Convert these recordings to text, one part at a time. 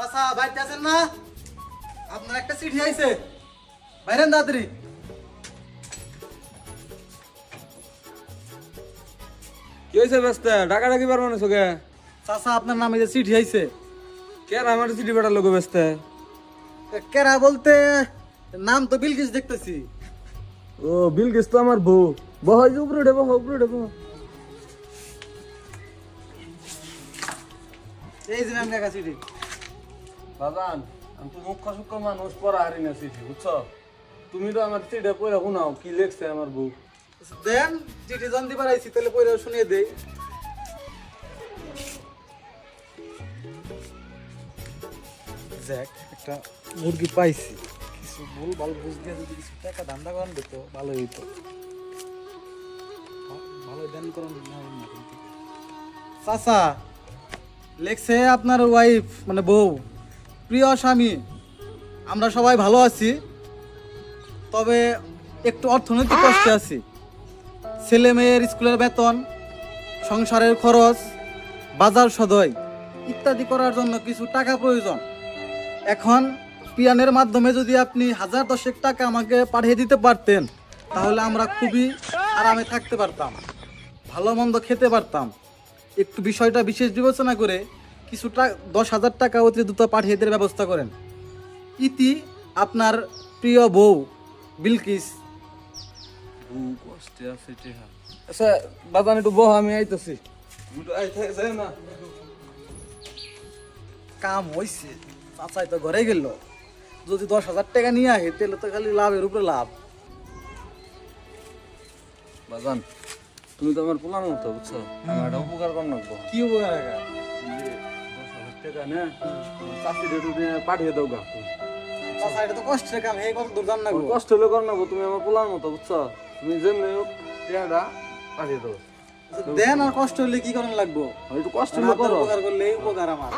চাচা বাইরে আছেন না? আপনার একটা চিঠি আইছে, বাইরেন তাড়াতাড়ি। কি হয়েছে ব্যস্ত ডাকাডাকি পারবো না তোকে? চাচা আপনার নামে যে চিঠি আইছে। কে আমার চিঠি পাঠার লোক ব্যস্ত? কেরা বলতে নাম তো বিলকিস দেখতেছি। ও বিলকিস তো আমার বউ। বহ উপরে উঠে বহ, উপরে উঠে বহ। এই যে ম্যাম লেখা চিঠি। বাজান আমি তো মুখ্য সূক্ষ্ম মানুষ পড়া হারি না চিঠি, বুঝছো? তুমি তো আমার চিঠি পড়ে শোনাও কি লেখছে আমার বউ। দেন চিঠি জানতে পারাইছি, তাহলে পড়ে শুনিয়ে দেই। দেখ একটা মুরগি পাইছি, কিছু ভুল ভাল বুঝ দিয়ে যদি কিছু টাকা ধান্দা করান দিত ভালো হইতো। ভালো দেন করুন না। চাচা লেখছে আপনার ওয়াইফ মানে বউ, প্রিয় স্বামী, আমরা সবাই ভালো আছি, তবে একটু অর্থনৈতিক কষ্টে আছি। ছেলে মেয়ের স্কুলের বেতন, সংসারের খরচ, বাজার সদাই ইত্যাদি করার জন্য কিছু টাকা প্রয়োজন। এখন পিয়ানের মাধ্যমে যদি আপনি 1010 টাকা আমাকে পাঠিয়ে দিতে পারতেন, তাহলে আমরা খুবই আরামে থাকতে পারতাম, ভালো মন্দ খেতে পারতাম। একটু বিষয়টা বিশেষ বিবেচনা করে কিছু 10,000 টাকা অতি দ্রুত পাঠিয়ে দেওয়ার ব্যবস্থা করেন। ইতি আপনার প্রিয় বউ বিলকিস। কষ্টে আছে টেহা। আচ্ছা বাজান একটু বহ, আমি আইতেছি। না কাম হইছে, চাচাই তো ঘরে গেল। যদি 10,000 টাকা নিয়ে আহে তাহলে তো খালি লাভের উপরে লাভ। বাজান তুমি তো আমার পোলার মতো, বুঝছো? আমার একটা উপকার কর নাকবো। কি উপকার টাকা? 10,000 টাকা না চাষি রেটু পাঠিয়ে দাও গা। চাচা এটা তো কষ্টের কাম, এই কত দূর জান না। কষ্ট হলে কর নাকবো, তুমি আমার পোলার মতো, বুঝছো? তুমি যেমনি হোক টাকাটা পাঠিয়ে দাও। দেন আর কষ্ট হলে কি করার লাগবো? একটু কষ্ট হলে করো, উপকার করলে উপকার আমার।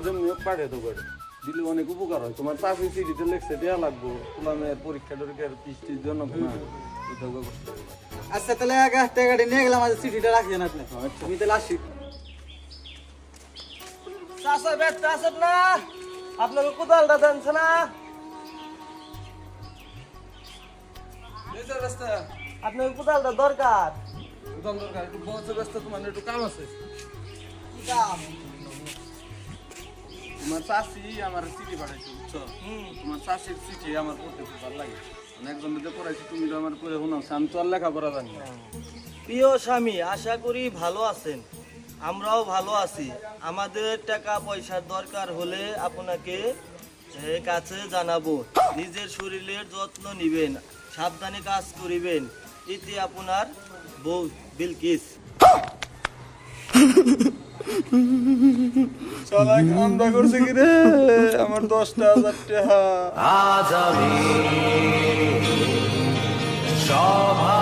যেমনি হোক পাঠিয়ে দাও করে দিলে অনেক উপকার হয়। তোমার চাকরি চিঠিতে লেখছে দেওয়া লাগবো, পোলা মেয়ের পরীক্ষা টরীক্ষার বৃষ্টির জন্য না। আচ্ছা তাহলে টাকাটি নিয়ে গেলাম, আজ চিঠিটা রাখিয়েন আপনি। আমি তাহলে আসি। চাচা ব্যস্ত আছেন না? আপনাকে কোদালটা জানছে না? আপনাকে কোদালটা দরকার। একটু বলছে ব্যস্ত, তোমার একটু কাম আছে। কি কাম? তোমার চাষি আমার চিঠি পাঠাইছে, বুঝছো? তোমার চাষির চিঠি আমার পড়তে খুব ভালো লাগে। একজন দিতে পড়াইছি, তুমি তো আমার পড়ে শোনাও, আমি তো আর লেখাপড়া জানি না। প্রিয় স্বামী, আশা করি ভালো আছেন। আমরাও ভালো আছি। আমাদের টাকা পয়সার দরকার হলে আপনাকে কাছে জানাবো। নিজের শরীরের যত্ন নিবেন, সাবধানে কাজ করিবেন। এতে আপনার বউ বিলকিস। চলা কামটা করছে কি রে আমার 10,000 টাকা। আজ আমি সভা